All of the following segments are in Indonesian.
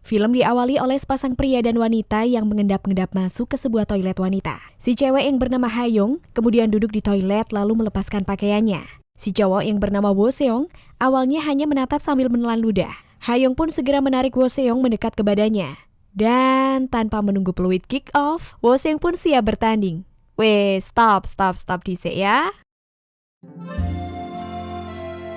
Film diawali oleh sepasang pria dan wanita yang mengendap-endap masuk ke sebuah toilet wanita. Si cewek yang bernama Hayong kemudian duduk di toilet lalu melepaskan pakaiannya. Si cowok yang bernama Wo Seong awalnya hanya menatap sambil menelan ludah. Hayong pun segera menarik Wo Seong mendekat ke badannya. Dan tanpa menunggu peluit kick off, Wo Seong pun siap bertanding. Weh, stop dhisik ya.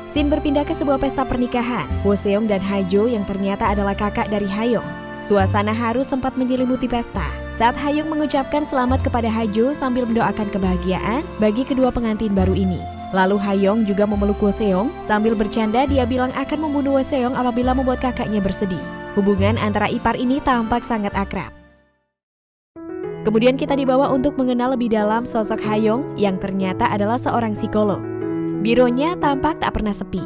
Scene berpindah ke sebuah pesta pernikahan. Wo Seong dan Hajo yang ternyata adalah kakak dari Hayong. Suasana haru sempat menyelimuti pesta saat Hayong mengucapkan selamat kepada Hajo sambil mendoakan kebahagiaan bagi kedua pengantin baru ini. Lalu Hayong juga memeluk Wo Seong sambil bercanda dia bilang akan membunuh Wo Seong apabila membuat kakaknya bersedih. Hubungan antara ipar ini tampak sangat akrab. Kemudian kita dibawa untuk mengenal lebih dalam sosok Hayong yang ternyata adalah seorang psikolog. Bironya tampak tak pernah sepi.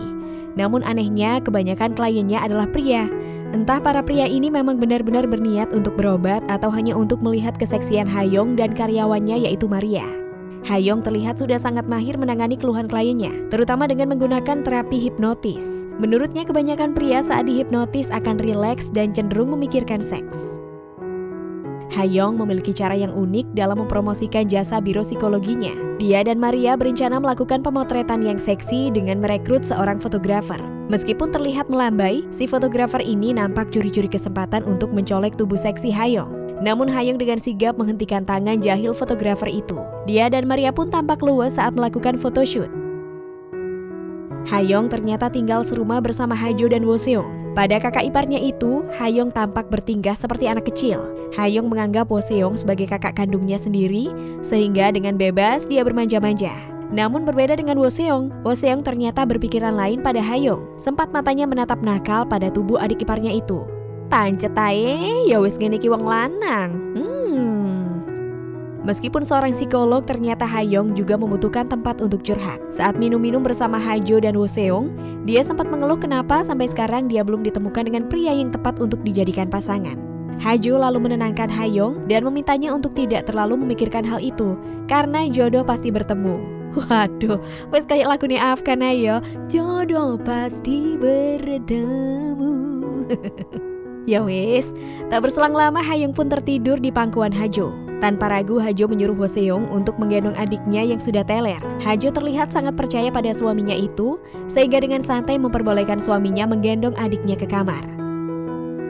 Namun anehnya kebanyakan kliennya adalah pria. Entah para pria ini memang benar-benar berniat untuk berobat atau hanya untuk melihat keseksian Hayong dan karyawannya yaitu Maria. Hayong terlihat sudah sangat mahir menangani keluhan kliennya, terutama dengan menggunakan terapi hipnotis. Menurutnya kebanyakan pria saat dihipnotis akan rileks dan cenderung memikirkan seks. Hayong memiliki cara yang unik dalam mempromosikan jasa biro psikologinya. Dia dan Maria berencana melakukan pemotretan yang seksi dengan merekrut seorang fotografer. Meskipun terlihat melambai, si fotografer ini nampak curi-curi kesempatan untuk mencolek tubuh seksi Hayong. Namun Hayong dengan sigap menghentikan tangan jahil fotografer itu. Dia dan Maria pun tampak luwes saat melakukan photoshoot. Hayong ternyata tinggal serumah bersama Hajo dan Wo Seong. Pada kakak iparnya itu, Hayong tampak bertingkah seperti anak kecil. Hayong menganggap Wo Seong sebagai kakak kandungnya sendiri, sehingga dengan bebas dia bermanja-manja. Namun berbeda dengan Wo Seong ternyata berpikiran lain pada Hayong. Sempat matanya menatap nakal pada tubuh adik iparnya itu. Pancet ae, ya wis ngene iki wong lanang. Meskipun seorang psikolog, ternyata Hayong juga membutuhkan tempat untuk curhat. Saat minum-minum bersama Hajo dan Wo Seong, dia sempat mengeluh kenapa sampai sekarang dia belum ditemukan dengan pria yang tepat untuk dijadikan pasangan. Hajo lalu menenangkan Hayong dan memintanya untuk tidak terlalu memikirkan hal itu, karena jodoh pasti bertemu. Waduh, wes kayak lagunya Afgan ayo, jodoh pasti bertemu. Ya wes, tak berselang lama Hayong pun tertidur di pangkuan Hajo. Tanpa ragu Hajo menyuruh Wo Seong untuk menggendong adiknya yang sudah teler. Hajo terlihat sangat percaya pada suaminya itu, sehingga dengan santai memperbolehkan suaminya menggendong adiknya ke kamar.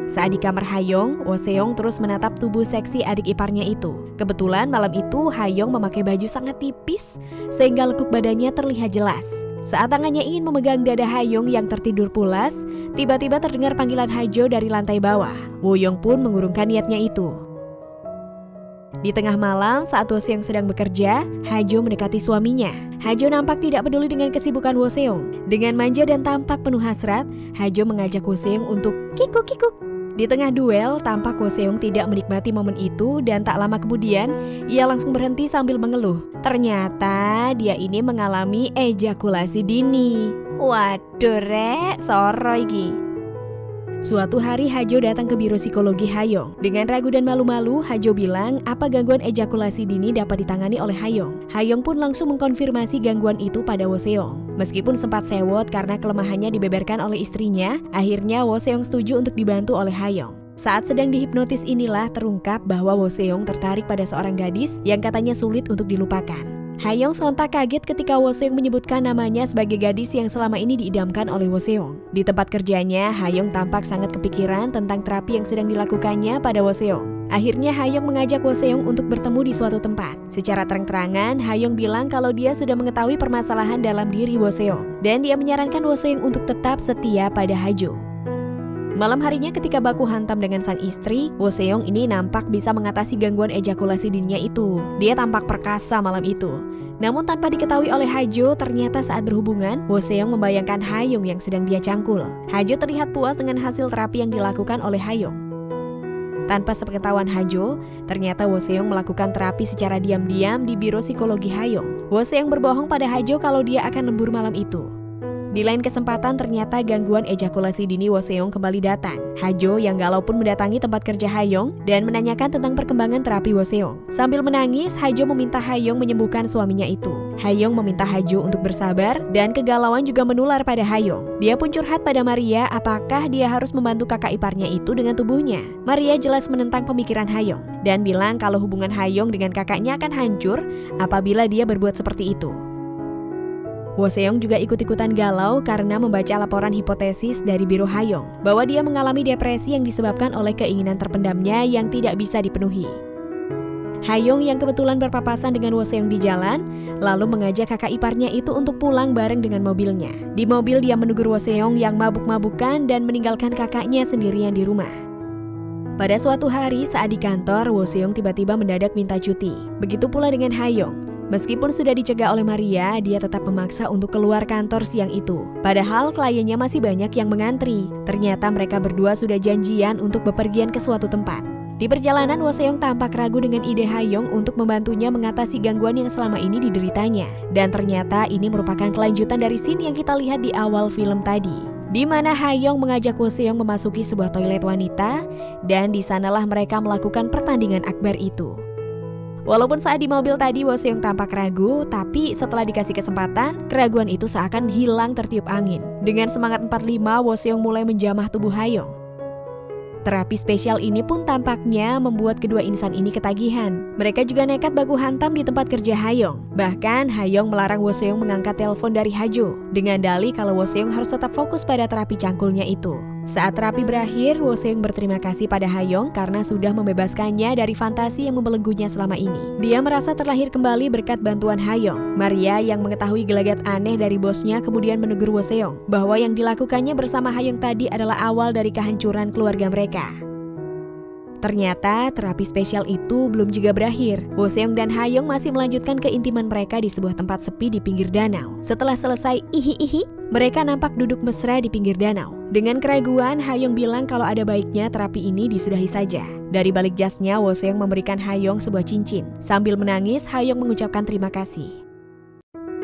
Saat di kamar Hayong, Wo Seong terus menatap tubuh seksi adik iparnya itu. Kebetulan malam itu Hayong memakai baju sangat tipis, sehingga lekuk badannya terlihat jelas. Saat tangannya ingin memegang dada Hayong yang tertidur pulas, tiba-tiba terdengar panggilan Hajo dari lantai bawah. Wo Yong pun mengurungkan niatnya itu. Di tengah malam, saat Wo Seong sedang bekerja, Hajo mendekati suaminya. Hajo nampak tidak peduli dengan kesibukan Wo Seong. Dengan manja dan tampak penuh hasrat, Hajo mengajak Wo Seong untuk kikuk-kikuk. Di tengah duel, tampak Wo Seong tidak menikmati momen itu dan tak lama kemudian, ia langsung berhenti sambil mengeluh. Ternyata dia ini mengalami ejakulasi dini. Waduh rek, soro iki. Suatu hari Hajo datang ke biro psikologi Hayong. Dengan ragu dan malu-malu, Hajo bilang apa gangguan ejakulasi dini dapat ditangani oleh Hayong. Hayong pun langsung mengkonfirmasi gangguan itu pada Wo Seong. Meskipun sempat sewot karena kelemahannya dibeberkan oleh istrinya, akhirnya Wo Seong setuju untuk dibantu oleh Hayong. Saat sedang dihipnotis inilah terungkap bahwa Wo Seong tertarik pada seorang gadis yang katanya sulit untuk dilupakan. Hayong sontak kaget ketika Wo Seong menyebutkan namanya sebagai gadis yang selama ini diidamkan oleh Wo Seong. Di tempat kerjanya, Hayong tampak sangat kepikiran tentang terapi yang sedang dilakukannya pada Wo Seong. Akhirnya Hayong mengajak Wo Seong untuk bertemu di suatu tempat. Secara terang-terangan, Hayong bilang kalau dia sudah mengetahui permasalahan dalam diri Wo Seong, dan dia menyarankan Wo Seong untuk tetap setia pada Hajo. Malam harinya ketika baku hantam dengan sang istri, Wo Seong ini nampak bisa mengatasi gangguan ejakulasi dininya itu. Dia tampak perkasa malam itu. Namun tanpa diketahui oleh Hajo, ternyata saat berhubungan, Wo Seong membayangkan Hayong yang sedang dia cangkul. Hajo terlihat puas dengan hasil terapi yang dilakukan oleh Hayong. Tanpa sepengetahuan Hajo, ternyata Wo Seong melakukan terapi secara diam-diam di biro psikologi Hayong. Wo Seong berbohong pada Hajo kalau dia akan lembur malam itu. Di lain kesempatan ternyata gangguan ejakulasi dini Woseong kembali datang. Hajo yang galau pun mendatangi tempat kerja Hayong dan menanyakan tentang perkembangan terapi Woseong. Sambil menangis, Hajo meminta Hayong menyembuhkan suaminya itu. Hayong meminta Hajo untuk bersabar dan kegalauan juga menular pada Hayong. Dia pun curhat pada Maria apakah dia harus membantu kakak iparnya itu dengan tubuhnya. Maria jelas menentang pemikiran Hayong dan bilang kalau hubungan Hayong dengan kakaknya akan hancur apabila dia berbuat seperti itu. Woseong juga ikut-ikutan galau karena membaca laporan hipotesis dari Biro Hayong bahwa dia mengalami depresi yang disebabkan oleh keinginan terpendamnya yang tidak bisa dipenuhi. Hayong yang kebetulan berpapasan dengan Woseong di jalan, lalu mengajak kakak iparnya itu untuk pulang bareng dengan mobilnya. Di mobil dia menegur Woseong yang mabuk-mabukan dan meninggalkan kakaknya sendirian di rumah. Pada suatu hari saat di kantor, Woseong tiba-tiba mendadak minta cuti. Begitu pula dengan Hayong. Meskipun sudah dicegah oleh Maria, dia tetap memaksa untuk keluar kantor siang itu. Padahal kliennya masih banyak yang mengantri. Ternyata mereka berdua sudah janjian untuk bepergian ke suatu tempat. Di perjalanan, Woseong tampak ragu dengan ide Hayong untuk membantunya mengatasi gangguan yang selama ini dideritanya. Dan ternyata ini merupakan kelanjutan dari scene yang kita lihat di awal film tadi, di mana Hayong mengajak Woseong memasuki sebuah toilet wanita, dan di sanalah mereka melakukan pertandingan akbar itu. Walaupun saat di mobil tadi Woseong tampak ragu, tapi setelah dikasih kesempatan, keraguan itu seakan hilang tertiup angin. Dengan semangat 45, Woseong mulai menjamah tubuh Hayong. Terapi spesial ini pun tampaknya membuat kedua insan ini ketagihan. Mereka juga nekat baku hantam di tempat kerja Hayong. Bahkan Hayong melarang Woseong mengangkat telepon dari Hajo, dengan dalih kalau Woseong harus tetap fokus pada terapi cangkulnya itu. Saat terapi berakhir, Woseong berterima kasih pada Hayong karena sudah membebaskannya dari fantasi yang membelenggunya selama ini. Dia merasa terlahir kembali berkat bantuan Hayong. Maria yang mengetahui gelagat aneh dari bosnya kemudian menegur Woseong bahwa yang dilakukannya bersama Hayong tadi adalah awal dari kehancuran keluarga mereka. Ternyata terapi spesial itu belum juga berakhir. Woseong dan Hayong masih melanjutkan keintiman mereka di sebuah tempat sepi di pinggir danau. Setelah selesai ihi-ihi, mereka nampak duduk mesra di pinggir danau. Dengan keraguan, Hayong bilang kalau ada baiknya terapi ini disudahi saja. Dari balik jasnya, Woseong memberikan Hayong sebuah cincin. Sambil menangis, Hayong mengucapkan terima kasih.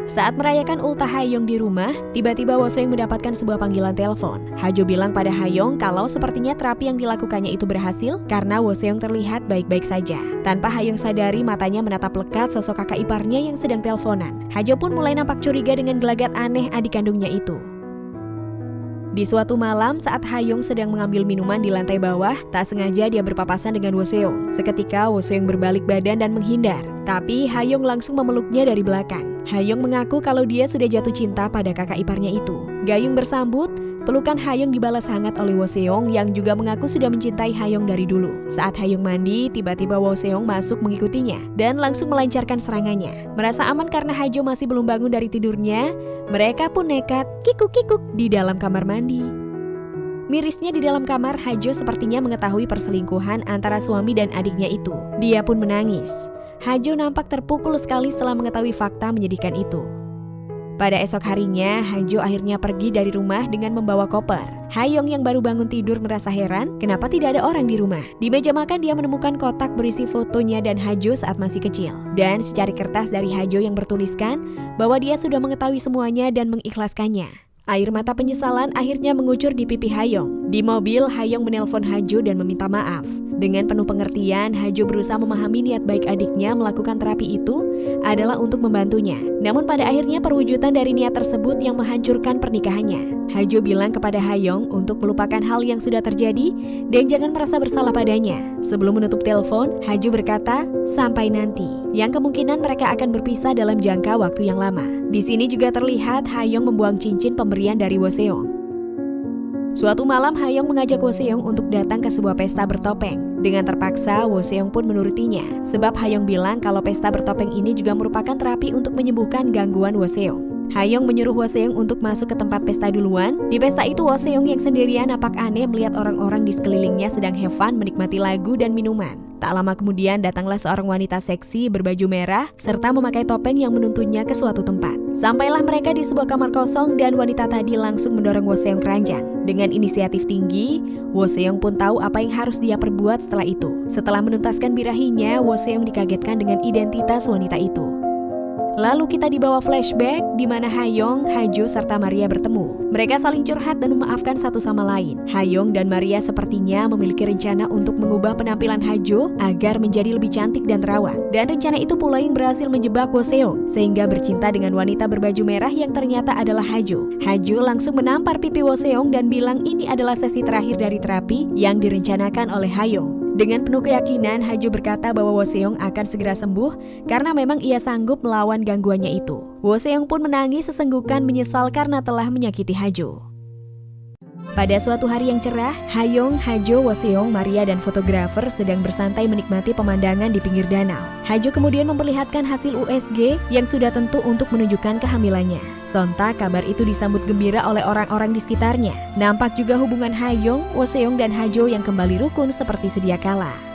Saat merayakan ultah Hayong di rumah, tiba-tiba Woseong mendapatkan sebuah panggilan telepon. Hajo bilang pada Hayong kalau sepertinya terapi yang dilakukannya itu berhasil karena Woseong terlihat baik-baik saja. Tanpa Hayong sadari, matanya menatap lekat sosok kakak iparnya yang sedang teleponan. Hajo pun mulai nampak curiga dengan gelagat aneh adik kandungnya itu. Di suatu malam saat Hayong sedang mengambil minuman di lantai bawah, tak sengaja dia berpapasan dengan Woseong. Seketika Woseong berbalik badan dan menghindar, tapi Hayong langsung memeluknya dari belakang. Hayong mengaku kalau dia sudah jatuh cinta pada kakak iparnya itu. Gayung bersambut, pelukan Hayong dibalas hangat oleh Woseong yang juga mengaku sudah mencintai Hayong dari dulu. Saat Hayong mandi, tiba-tiba Woseong masuk mengikutinya dan langsung melancarkan serangannya. Merasa aman karena Hajo masih belum bangun dari tidurnya, mereka pun nekat kikuk-kikuk di dalam kamar mandi. Mirisnya di dalam kamar, Hajo sepertinya mengetahui perselingkuhan antara suami dan adiknya itu. Dia pun menangis. Hajo nampak terpukul sekali setelah mengetahui fakta menyedihkan itu. Pada esok harinya, Hajo akhirnya pergi dari rumah dengan membawa koper. Hayong yang baru bangun tidur merasa heran kenapa tidak ada orang di rumah. Di meja makan dia menemukan kotak berisi fotonya dan Hajo saat masih kecil. Dan secari kertas dari Hajo yang bertuliskan bahwa dia sudah mengetahui semuanya dan mengikhlaskannya. Air mata penyesalan akhirnya mengucur di pipi Hayong. Di mobil, Hayong menelpon Hajo dan meminta maaf. Dengan penuh pengertian, Hajo berusaha memahami niat baik adiknya melakukan terapi itu adalah untuk membantunya. Namun pada akhirnya perwujudan dari niat tersebut yang menghancurkan pernikahannya. Hajo bilang kepada Hayong untuk melupakan hal yang sudah terjadi dan jangan merasa bersalah padanya. Sebelum menutup telepon, Hajo berkata, "Sampai nanti." Yang kemungkinan mereka akan berpisah dalam jangka waktu yang lama. Di sini juga terlihat Hayong membuang cincin pemberian dari Woseong. Suatu malam, Hayong mengajak Woseong untuk datang ke sebuah pesta bertopeng. Dengan terpaksa, Woseong pun menurutinya. Sebab Hayong bilang kalau pesta bertopeng ini juga merupakan terapi untuk menyembuhkan gangguan Woseong. Hayong menyuruh Woseong untuk masuk ke tempat pesta duluan. Di pesta itu, Woseong yang sendirian nampak aneh melihat orang-orang di sekelilingnya sedang have fun menikmati lagu dan minuman. Tak lama kemudian datanglah seorang wanita seksi berbaju merah serta memakai topeng yang menuntunnya ke suatu tempat. Sampailah mereka di sebuah kamar kosong dan wanita tadi langsung mendorong Woseong ke ranjang. Dengan inisiatif tinggi, Woseong pun tahu apa yang harus dia perbuat setelah itu. Setelah menuntaskan birahinya, Woseong dikagetkan dengan identitas wanita itu. Lalu kita dibawa flashback di mana Hayoung, Hajo, serta Maria bertemu. Mereka saling curhat dan memaafkan satu sama lain. Hayoung dan Maria sepertinya memiliki rencana untuk mengubah penampilan Hajo agar menjadi lebih cantik dan terawat. Dan rencana itu pula yang berhasil menjebak Woseong sehingga bercinta dengan wanita berbaju merah yang ternyata adalah Hajo. Hajo langsung menampar pipi Woseong dan bilang ini adalah sesi terakhir dari terapi yang direncanakan oleh Hayoung. Dengan penuh keyakinan, Hajo berkata bahwa Woseong akan segera sembuh karena memang ia sanggup melawan gangguannya itu. Woseong pun menangis sesenggukan menyesal karena telah menyakiti Hajo. Pada suatu hari yang cerah, Hayoung, Hajo, Woseong, Maria, dan fotografer sedang bersantai menikmati pemandangan di pinggir danau. Hajo kemudian memperlihatkan hasil USG yang sudah tentu untuk menunjukkan kehamilannya. Sontak kabar itu disambut gembira oleh orang-orang di sekitarnya. Nampak juga hubungan Hayoung, Woseong, dan Hajo yang kembali rukun seperti sedia kala.